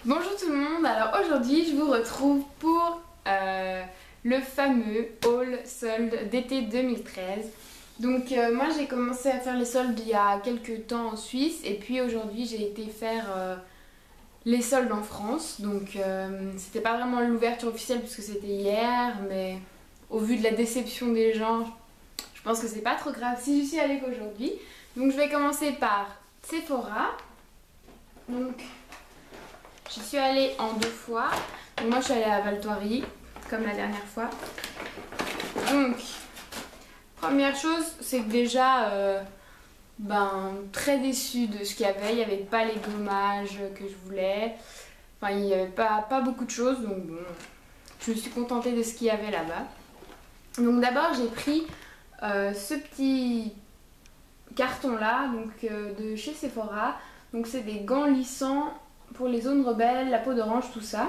Bonjour tout le monde, alors aujourd'hui je vous retrouve pour le fameux haul solde d'été 2013. Donc moi j'ai commencé à faire les soldes il y a quelques temps en Suisse et puis aujourd'hui j'ai été faire les soldes en France. Donc c'était pas vraiment l'ouverture officielle puisque c'était hier, mais au vu de la déception des gens, je pense que c'est pas trop grave si j'y suis allée qu'aujourd'hui. Donc je vais commencer par Sephora. Donc j'y suis allée en 2 fois. Donc moi je suis allée à Val-Thoiry, comme la dernière fois. Donc, première chose, c'est que déjà, très déçue de ce qu'il y avait. Il n'y avait pas les gommages que je voulais. Enfin, il n'y avait pas beaucoup de choses. Donc bon, je me suis contentée de ce qu'il y avait là-bas. Donc d'abord, j'ai pris ce petit carton-là, donc de chez Sephora. Donc c'est des gants lissants pour les zones rebelles, la peau d'orange, tout ça.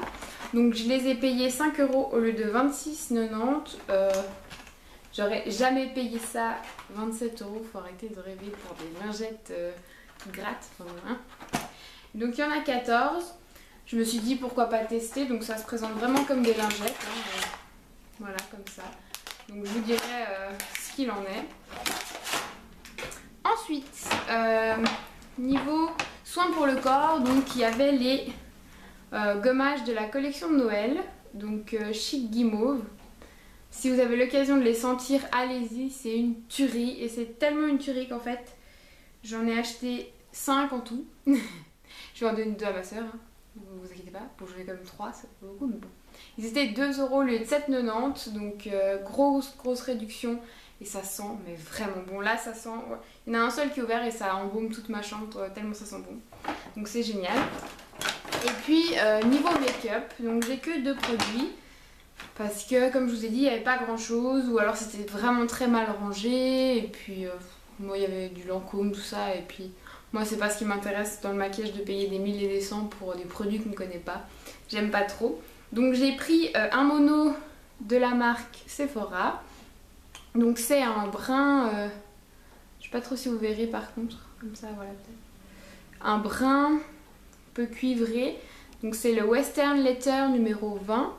Donc je les ai payés 5 € au lieu de 26,90 €. J'aurais jamais payé ça 27 €. Faut arrêter de rêver pour des lingettes qui grattent. Enfin, voilà. Donc il y en a 14. Je me suis dit pourquoi pas tester. Donc ça se présente vraiment comme des lingettes. Hein. Voilà, comme ça. Donc je vous dirai ce qu'il en est. Ensuite, niveau soins pour le corps, donc il y avait les gommages de la collection de Noël, donc Chic Guimauve. Si vous avez l'occasion de les sentir, allez-y, c'est une tuerie et c'est tellement une tuerie qu'en fait j'en ai acheté 5 en tout. Je vais en donner 2 à ma soeur, hein. Vous inquiétez pas, pour jouer comme 3, ça fait beaucoup, mais bon. Ils étaient 2 € au lieu de 7,90 €, donc grosse réduction. Et ça sent, mais vraiment bon. Là, ça sent... Ouais. Il y en a un seul qui est ouvert et ça embaume toute ma chambre, tellement ça sent bon. Donc c'est génial. Et puis, niveau make-up, donc j'ai que 2 produits. Parce que, comme je vous ai dit, il n'y avait pas grand-chose. Ou alors c'était vraiment très mal rangé. Et puis, moi, il y avait du Lancôme, tout ça. Et puis, moi, c'est pas ce qui m'intéresse dans le maquillage de payer des 1000 et des 100 pour des produits qu'on ne connaît pas. J'aime pas trop. Donc j'ai pris un mono de la marque Sephora. Donc c'est un brun, je sais pas trop si vous verrez par contre, comme ça voilà peut-être. Un brun peu cuivré, donc c'est le Western Letter numéro 20.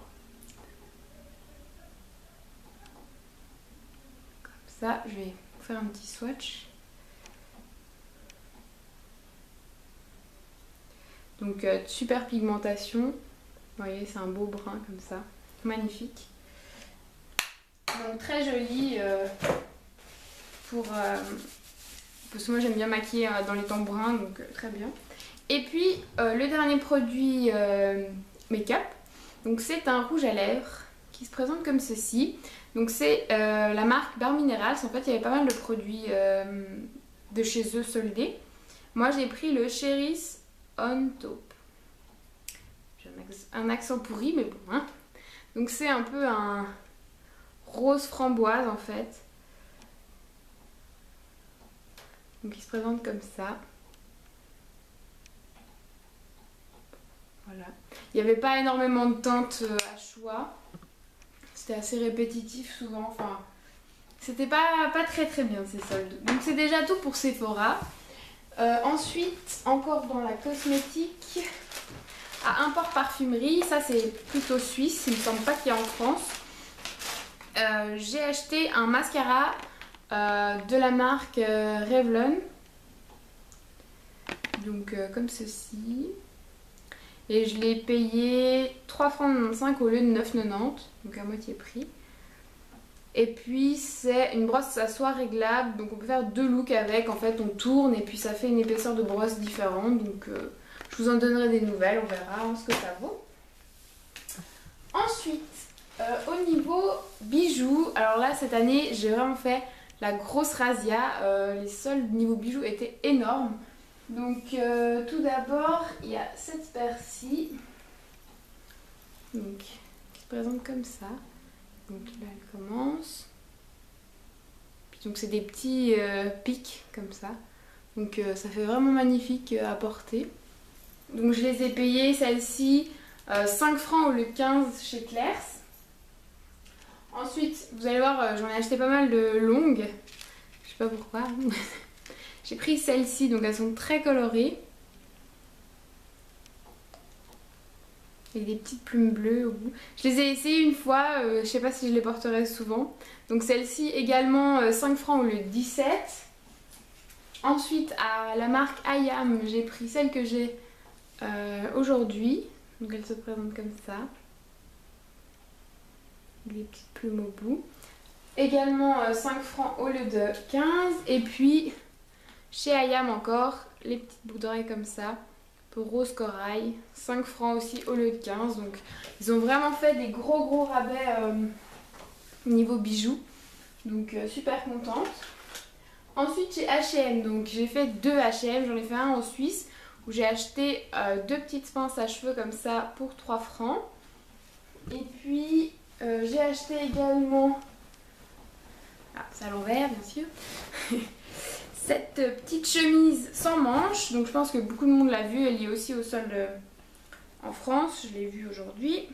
Comme ça, je vais vous faire un petit swatch. Donc super pigmentation, vous voyez c'est un beau brun comme ça, magnifique. Donc très joli parce que moi j'aime bien maquiller dans les tons bruns, donc très bien. Et puis le dernier produit make-up, donc c'est un rouge à lèvres qui se présente comme ceci. Donc c'est la marque Bare Minerals. En fait il y avait pas mal de produits de chez eux soldés. Moi j'ai pris le Cherish On Top. J'ai un accent pourri mais bon hein. Donc c'est un peu un rose framboise en fait. Donc il se présente comme ça. Voilà. Il n'y avait pas énormément de teintes à choix. C'était assez répétitif souvent. Enfin, c'était pas très bien ces soldes. Donc c'est déjà tout pour Sephora. Ensuite, encore dans la cosmétique, à Import Parfumerie. Ça c'est plutôt suisse. Il me semble pas qu'il y a en France. J'ai acheté un mascara de la marque Revlon, donc comme ceci, et je l'ai payé 3,95 € au lieu de 9,90 €, donc à moitié prix. Et puis c'est une brosse à soie réglable, donc on peut faire 2 looks avec, en fait on tourne et puis ça fait une épaisseur de brosse différente, donc je vous en donnerai des nouvelles, on verra ce que ça vaut. Ensuite, au niveau bijoux, alors là cette année j'ai vraiment fait la grosse razzia, les soldes niveau bijoux étaient énormes. Donc tout d'abord il y a cette paire-ci, donc qui se présente comme ça. Donc là elle commence. Puis donc c'est des petits pics comme ça. Donc ça fait vraiment magnifique à porter. Donc je les ai payées celles-ci 5 francs au lieu de 15 chez Claire's. Ensuite, vous allez voir, j'en ai acheté pas mal de longues. Je sais pas pourquoi. J'ai pris celles-ci, donc elles sont très colorées. avec des petites plumes bleues au bout. Je les ai essayées une fois, je sais pas si je les porterai souvent. Donc celle-ci également 5 francs au lieu de 17. Ensuite à la marque Ayam, j'ai pris celle que j'ai aujourd'hui. Donc elle se présente comme ça. Les petites plumes au bout. Également 5 francs au lieu de 15. Et puis chez Ayam encore, les petites boucles d'oreilles comme ça. Pour rose corail. 5 francs aussi au lieu de 15. Donc ils ont vraiment fait des gros rabais niveau bijoux. Donc super contente. Ensuite chez H&M, donc j'ai fait 2 H&M. J'en ai fait un en Suisse où j'ai acheté 2 petites pinces à cheveux comme ça pour 3 francs. Et puis j'ai acheté également, c'est à l'envers bien sûr, cette petite chemise sans manches. Donc je pense que beaucoup de monde l'a vue, elle est aussi au solde en France, je l'ai vue aujourd'hui.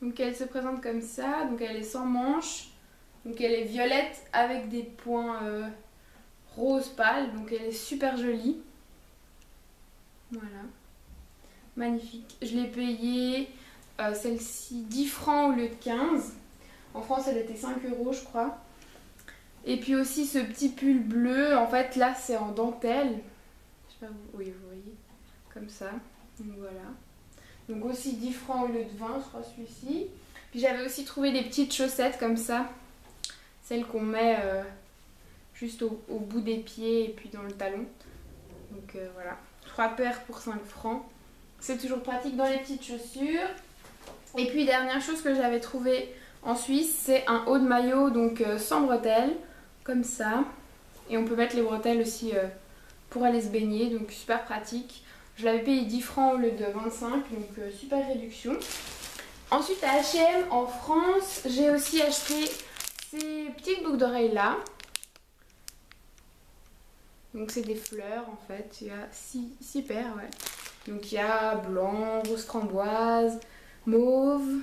Donc elle se présente comme ça, donc elle est sans manches, donc elle est violette avec des points rose pâle, donc elle est super jolie. Voilà, magnifique. Je l'ai payée celle-ci 10 francs au lieu de 15. En France elle était 5 € je crois. Et puis aussi ce petit pull bleu, en fait là c'est en dentelle. Je sais pas, oui vous voyez, comme ça. Donc voilà. Donc aussi 10 francs au lieu de 20 je crois celui-ci. Puis j'avais aussi trouvé des petites chaussettes comme ça. Celles qu'on met juste au bout des pieds et puis dans le talon. Donc voilà. 3 paires pour 5 francs. C'est toujours pratique dans les petites chaussures. Et puis dernière chose que j'avais trouvé en Suisse, c'est un haut de maillot donc sans bretelles, comme ça. Et on peut mettre les bretelles aussi pour aller se baigner, donc super pratique. Je l'avais payé 10 francs au lieu de 25, donc super réduction. Ensuite à H&M en France, j'ai aussi acheté ces petites boucles d'oreilles là. Donc c'est des fleurs en fait, il y a 6 paires, ouais. Donc il y a blanc, rose framboise, mauve,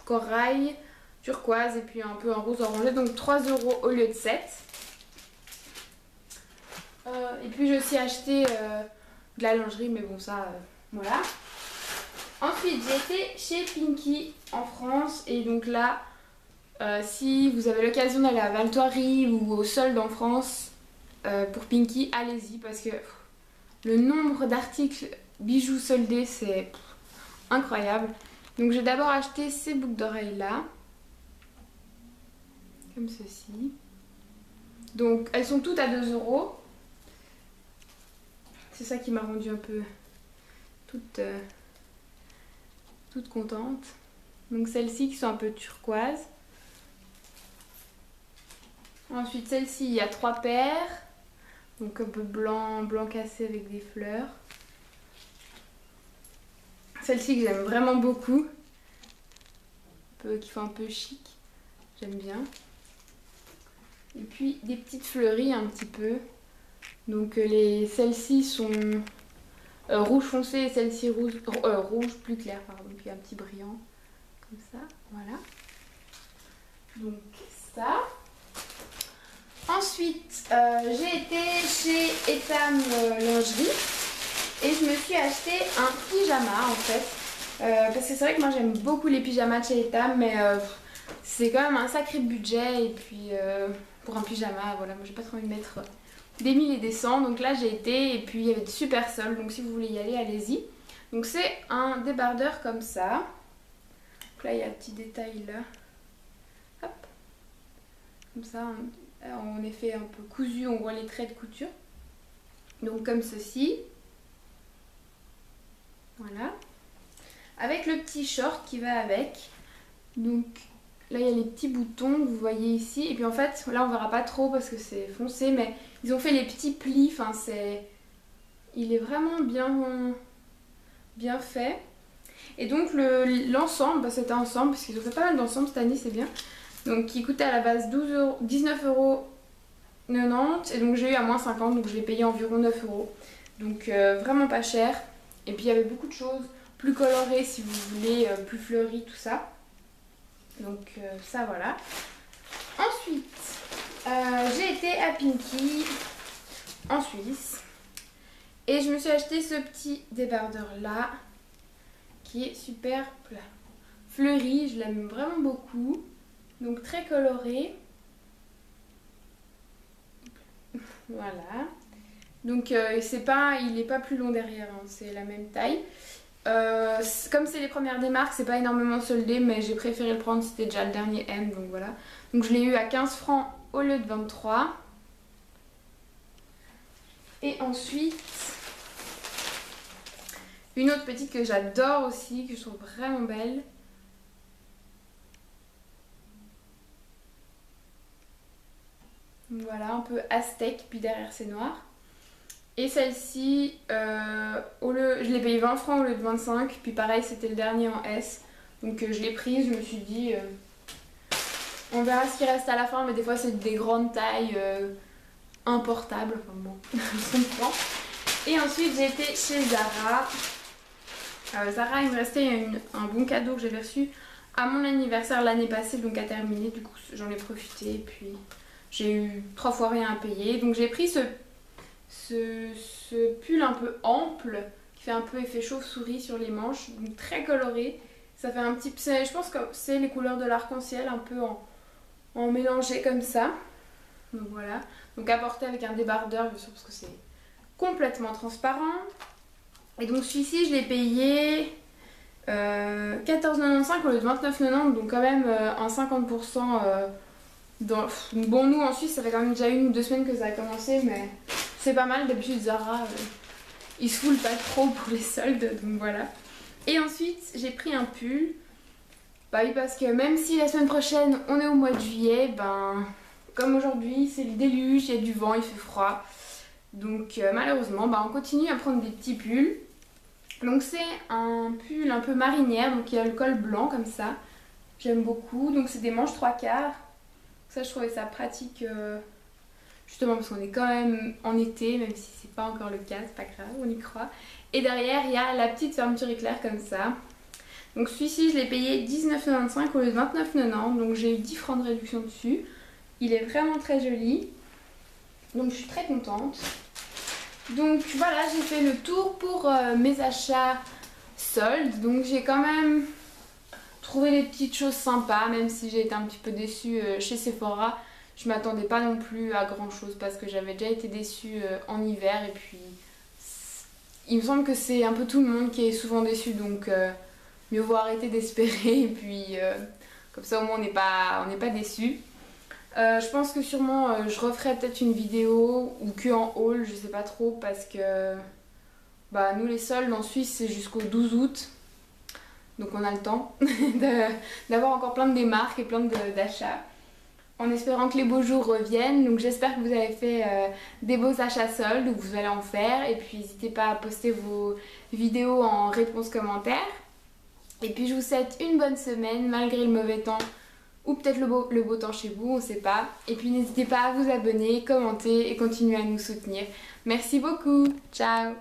corail, turquoise et puis un peu un rose orangé, donc 3 € au lieu de 7. Et puis j'ai aussi acheté de la lingerie, mais bon ça, voilà. Ensuite j'ai été chez Pinky en France et donc là, si vous avez l'occasion d'aller à Val Thoiry ou au solde en France, pour Pinky, allez-y parce que le nombre d'articles bijoux soldés c'est incroyable. Donc j'ai d'abord acheté ces boucles d'oreilles là, comme ceci. Donc elles sont toutes à 2 €. C'est ça qui m'a rendue un peu toute contente. Donc celles-ci qui sont un peu turquoise. Ensuite celle-ci il y a 3 paires. Donc un peu blanc cassé avec des fleurs. Celle-ci que j'aime vraiment beaucoup. Qui fait un peu chic. J'aime bien. Et puis des petites fleuries un petit peu. Donc celles-ci sont rouge foncé et celle-ci rouge plus clair, pardon. Puis un petit brillant. Comme ça, voilà. Donc ça. Ensuite, j'ai été chez Etam Lingerie et je me suis acheté un pyjama en fait. Parce que c'est vrai que moi j'aime beaucoup les pyjamas de chez Etam, mais c'est quand même un sacré budget. Et puis pour un pyjama, voilà, moi j'ai pas trop envie de mettre des 1000 et des 100. Donc là j'ai été et puis il y avait de super soldes. Donc si vous voulez y aller, allez-y. Donc c'est un débardeur comme ça. Donc là il y a un petit détail là. Hop. Comme ça. En effet un peu cousu, on voit les traits de couture. Donc comme ceci. Voilà. Avec le petit short qui va avec. Donc là il y a les petits boutons que vous voyez ici. Et puis en fait là on verra pas trop parce que c'est foncé. Mais ils ont fait les petits plis. Enfin c'est... Il est vraiment bien fait. Et donc l'ensemble, c'était ensemble parce qu'ils ont fait pas mal d'ensemble cette année, c'est bien. Donc qui coûtait à la base 19,90 € et donc j'ai eu à moins 50, donc je l'ai payé environ 9 €. Donc vraiment pas cher. Et puis il y avait beaucoup de choses plus colorées si vous voulez, plus fleuries, tout ça. Donc ça voilà. Ensuite j'ai été à Pinky en Suisse et je me suis acheté ce petit débardeur là. qui est super fleurie, je l'aime vraiment beaucoup. Donc très coloré. Voilà. Donc il n'est pas plus long derrière, hein, c'est la même taille. Comme c'est les premières des marques, c'est pas énormément soldé, mais j'ai préféré le prendre, c'était déjà le dernier M, donc voilà. Donc je l'ai eu à 15 francs au lieu de 23. Et ensuite, une autre petite que j'adore aussi, que je trouve vraiment belle. Voilà, un peu aztèque, puis derrière c'est noir. Et celle-ci, je l'ai payé 20 francs au lieu de 25, puis pareil c'était le dernier en S. Donc je l'ai prise, je me suis dit, on verra ce qui reste à la fin, mais des fois c'est des grandes tailles importables, enfin bon, je comprends. Et ensuite j'ai été chez Zara. Zara, il me restait un bon cadeau que j'avais reçu à mon anniversaire l'année passée, donc à terminer, du coup j'en ai profité, et puis j'ai eu 3 fois rien à payer. Donc j'ai pris ce pull un peu ample qui fait un peu effet chauve-souris sur les manches, donc très coloré. Ça fait un petit... Je pense que c'est les couleurs de l'arc-en-ciel un peu en mélangé comme ça. Donc voilà. Donc à porter avec un débardeur bien sûr parce que c'est complètement transparent. Et donc celui-ci je l'ai payé 14,95 au lieu de 29,90, donc quand même un 50%. Bon, nous en Suisse ça fait quand même déjà 1 ou 2 semaines que ça a commencé, mais c'est pas mal. D'habitude Zara ils se foulent pas trop pour les soldes, donc voilà. Et ensuite j'ai pris un pull. Bah oui, parce que même si la semaine prochaine on est au mois de juillet, ben comme aujourd'hui c'est le déluge, il y a du vent, il fait froid. Donc malheureusement on continue à prendre des petits pulls. Donc c'est un pull un peu marinière, donc il y a le col blanc comme ça. J'aime beaucoup, donc c'est des manches 3/4. Ça je trouvais ça pratique justement parce qu'on est quand même en été, même si c'est pas encore le cas, c'est pas grave, on y croit. Et derrière il y a la petite fermeture éclair comme ça. Donc celui-ci je l'ai payé 19,95 au lieu de 29,90, donc j'ai eu 10 francs de réduction dessus. Il est vraiment très joli, donc je suis très contente. Donc voilà, j'ai fait le tour pour mes achats soldes. Donc j'ai quand même trouvé des petites choses sympas, même si j'ai été un petit peu déçue chez Sephora. Je m'attendais pas non plus à grand chose parce que j'avais déjà été déçue en hiver. Et puis il me semble que c'est un peu tout le monde qui est souvent déçu, donc mieux vaut arrêter d'espérer. Et puis comme ça au moins on n'est pas déçu. Je pense que sûrement je referai peut-être une vidéo ou que en haul, je sais pas trop, parce que nous les soldes en Suisse c'est jusqu'au 12 août, donc on a le temps d'avoir encore plein de démarques et plein d'achats, en espérant que les beaux jours reviennent. Donc j'espère que vous avez fait des beaux achats soldes ou que vous allez en faire, et puis n'hésitez pas à poster vos vidéos en réponse commentaire. Et puis je vous souhaite une bonne semaine malgré le mauvais temps, ou peut-être le beau temps chez vous, on sait pas. Et puis n'hésitez pas à vous abonner, commenter et continuer à nous soutenir. Merci beaucoup, ciao!